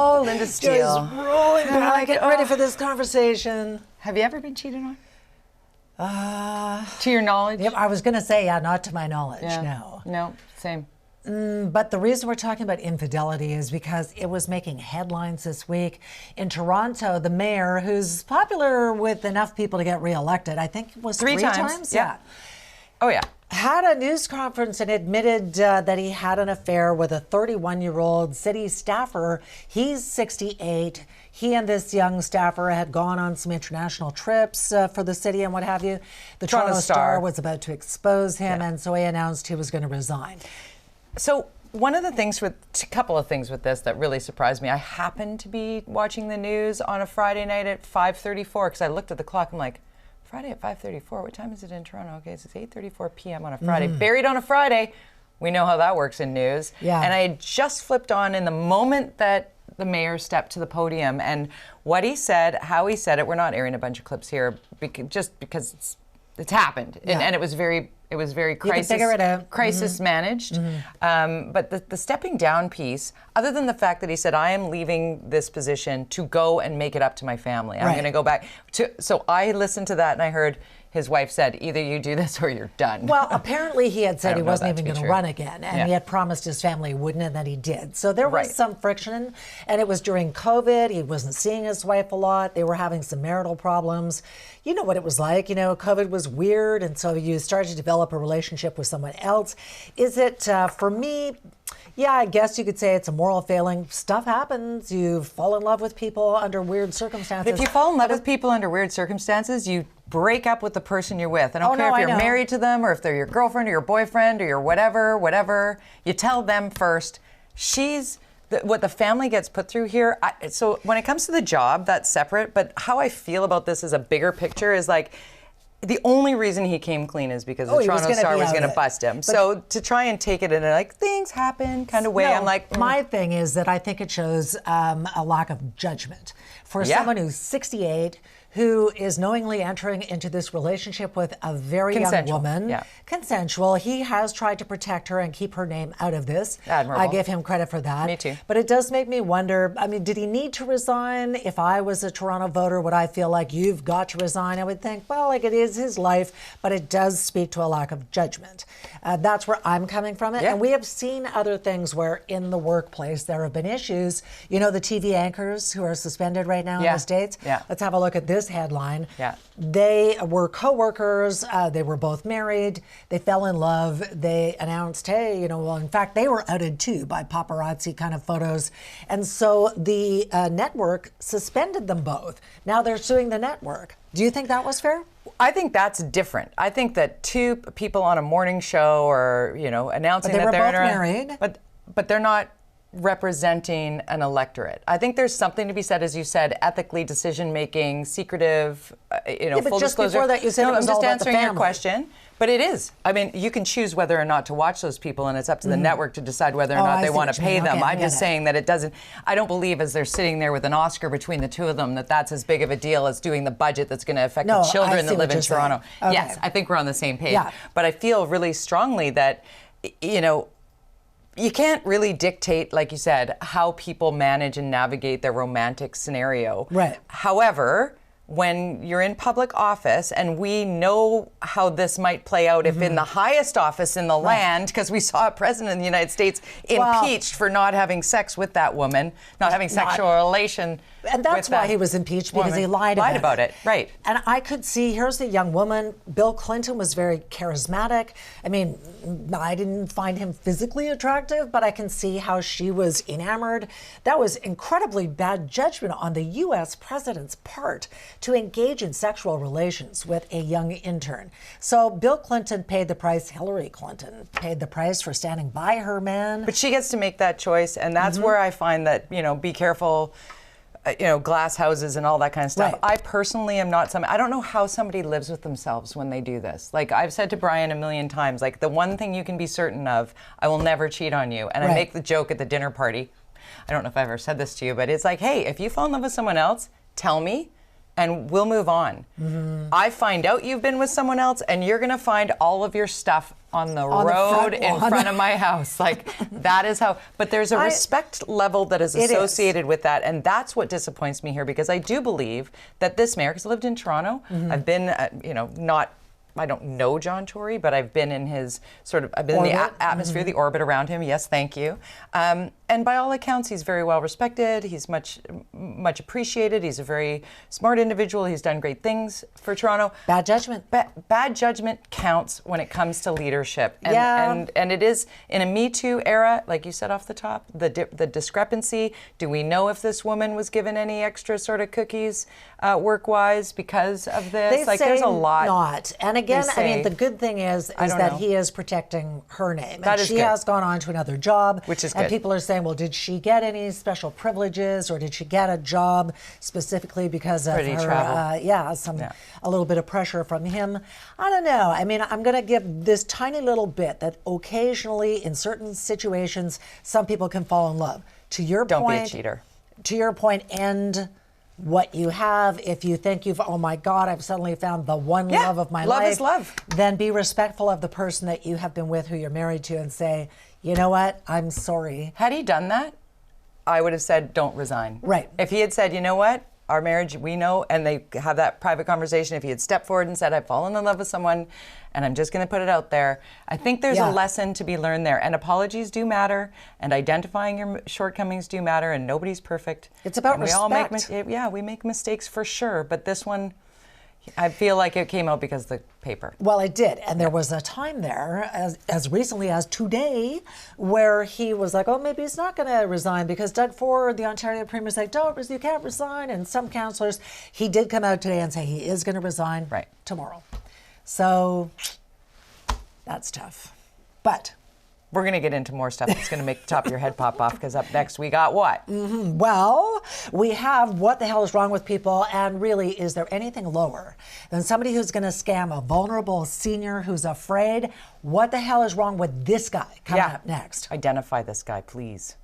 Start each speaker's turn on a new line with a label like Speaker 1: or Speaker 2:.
Speaker 1: Oh, Lynda Steele.
Speaker 2: Just rolling back, get ready for this conversation.
Speaker 1: Have you ever been cheated on? To your knowledge?
Speaker 2: Yeah, I was going to say, yeah, not to my knowledge,
Speaker 1: Yeah.
Speaker 2: no.
Speaker 1: No, same.
Speaker 2: But the reason we're talking about infidelity is because it was making headlines this week. In Toronto, the mayor, who's popular with enough people to get reelected, I think it was three times.
Speaker 1: Yeah. Oh, yeah.
Speaker 2: Had a news conference and admitted that he had an affair with a 31-year-old city staffer. He's 68. He and this young staffer had gone on some international trips for the city and what have you. The Toronto Star was about to expose him, and so he announced he was going to resign.
Speaker 1: So one of the things a couple of things with this that really surprised me, I happened to be watching the news on a Friday night at 5:34 because I looked at the clock. I'm like, Friday at 5:34. What time is it in Toronto? Okay, it's 8:34 p.m. on a Friday. Buried on a Friday. We know how that works in news.
Speaker 2: Yeah.
Speaker 1: And I had just flipped on in the moment that the mayor stepped to the podium, and what he said, how he said it. We're not airing a bunch of clips here, just because it's happened, and it was very crisis managed. But the stepping down piece, other than the fact that he said, I am leaving this position to go and make it up to my family. I'm going to go back to. So I listened to that and I heard his wife said, either you do this or you're done.
Speaker 2: Well, apparently he had said he wasn't even going to run again, and he had promised his family he wouldn't, and that he did. So there was some friction, and it was during COVID. He wasn't seeing his wife a lot. They were having some marital problems. You know what it was like. You know, COVID was weird, and so you started to develop a relationship with someone else. Is it, for me, yeah, I guess you could say it's a moral failing. Stuff happens. You fall in love with people under weird circumstances.
Speaker 1: If you fall in love with people under weird circumstances, you break up with the person you're with. I don't care if you're married to them or if they're your girlfriend or your boyfriend or your whatever. You tell them first. What the family gets put through here. So when it comes to the job, that's separate. But how I feel about this as a bigger picture is like, the only reason he came clean is because the Toronto Star was going to bust him. But so to try and take it in a like things happen kind of way, I'm like,
Speaker 2: my thing is that I think it shows a lack of judgment for someone who's 68, who is knowingly entering into this relationship with a very young woman. Consensual. He has tried to protect her and keep her name out of this.
Speaker 1: Admirable.
Speaker 2: I give him credit for that.
Speaker 1: Me too.
Speaker 2: But it does make me wonder, I mean, did he need to resign? If I was a Toronto voter, would I feel like you've got to resign? I would think, well, like it is his life, but it does speak to a lack of judgment. That's where I'm coming from it. And we have seen other things where in the workplace there have been issues. You know, the TV anchors who are suspended right now in the States? Let's have a look at this headline. They were co-workers. They were both married. They fell in love. They announced, hey, you know, well, in fact, they were outed too by paparazzi kind of photos. And so the network suspended them both. Now they're suing the network. Do you think that was fair?
Speaker 1: I think that's different. I think that two people on a morning show or, you know, announcing that they're
Speaker 2: both married.
Speaker 1: But they're not representing an electorate. I think there's something to be said, as you said, ethically decision-making, secretive, full
Speaker 2: just
Speaker 1: disclosure.
Speaker 2: Before that you said it was
Speaker 1: I'm
Speaker 2: all
Speaker 1: just
Speaker 2: about
Speaker 1: answering
Speaker 2: the
Speaker 1: your
Speaker 2: family.
Speaker 1: question. But it is. I mean, you can choose whether or not to watch those people, and it's up to the network to decide whether or not they want to pay them.
Speaker 2: Okay,
Speaker 1: I'm just saying that it doesn't, I don't believe as they're sitting there with an Oscar between the two of them that that's as big of a deal as doing the budget that's going to affect the children that live in Toronto.
Speaker 2: Okay.
Speaker 1: Yes, I think we're on the same page. But I feel really strongly that, you can't really dictate, like you said, how people manage and navigate their romantic scenario.
Speaker 2: Right.
Speaker 1: However, when you're in public office, and we know how this might play out if in the highest office in the land, because we saw a president of the United States impeached for not having sex with that woman, not having sexual relation.
Speaker 2: And that's why he was impeached, because he lied about it.
Speaker 1: Right.
Speaker 2: And I could see, here's a young woman. Bill Clinton was very charismatic. I mean, I didn't find him physically attractive, but I can see how she was enamored. That was incredibly bad judgment on the U.S. president's part to engage in sexual relations with a young intern. So Bill Clinton paid the price. Hillary Clinton paid the price for standing by her man.
Speaker 1: But she gets to make that choice, and that's where I find that, be careful. Glass houses and all that kind of stuff.
Speaker 2: Right.
Speaker 1: I personally am not I don't know how somebody lives with themselves when they do this. Like I've said to Brian a million times, like the one thing you can be certain of, I will never cheat on you. And I make the joke at the dinner party. I don't know if I've ever said this to you, but it's like, hey, if you fall in love with someone else, tell me and we'll move on. I find out you've been with someone else and you're going to find all of your stuff on the road in front of my house. Like, that is how, but there's a respect level that is associated with that. And that's what disappoints me here, because I do believe that this mayor, because I lived in Toronto, I've been, I don't know John Tory, but I've been in his I've been in the atmosphere, the orbit around him. Yes, thank you. And by all accounts, he's very well respected. He's much appreciated. He's a very smart individual. He's done great things for Toronto.
Speaker 2: Bad judgment.
Speaker 1: Bad judgment counts when it comes to leadership. And it is in a Me Too era, like you said off the top, the discrepancy. Do we know if this woman was given any extra sort of cookies work-wise because of this?
Speaker 2: They say
Speaker 1: there's a lot.
Speaker 2: Not. And again, I mean, the good thing is that he is protecting her name.
Speaker 1: That
Speaker 2: and
Speaker 1: is
Speaker 2: she
Speaker 1: good.
Speaker 2: has gone on to another job.
Speaker 1: Which is
Speaker 2: and
Speaker 1: good.
Speaker 2: People are saying, well, did she get any special privileges, or did she get a job specifically because of her
Speaker 1: travel?
Speaker 2: A little bit of pressure from him? I don't know. I mean, I'm going to give this tiny little bit that occasionally in certain situations, some people can fall in love. To your point,
Speaker 1: don't be a cheater.
Speaker 2: To your point, end what you have. If you think oh my God, I've suddenly found the one love of my life.
Speaker 1: Love is love.
Speaker 2: Then be respectful of the person that you have been with, who you're married to, and say, you know what, I'm sorry.
Speaker 1: Had he done that, I would have said, don't resign.
Speaker 2: Right.
Speaker 1: If he had said, you know what, our marriage, we know, and they have that private conversation, if he had stepped forward and said, I've fallen in love with someone, and I'm just going to put it out there, I think there's a lesson to be learned there. And apologies do matter, and identifying your shortcomings do matter, and nobody's perfect.
Speaker 2: It's about
Speaker 1: and
Speaker 2: respect.
Speaker 1: We make mistakes for sure, but this one, I feel like it came out because of the paper.
Speaker 2: Well, it did. And there was a time there, as recently as today, where he was like, oh, maybe he's not going to resign because Doug Ford, the Ontario Premier, said, you can't resign. And some councillors, he did come out today and say he is going to resign tomorrow. So that's tough. But
Speaker 1: we're going to get into more stuff that's going to make the top of your head pop off, because up next we got what?
Speaker 2: Well, we have what the hell is wrong with people, and really, is there anything lower than somebody who's going to scam a vulnerable senior who's afraid? What the hell is wrong with this guy? Coming up next.
Speaker 1: Identify this guy, please.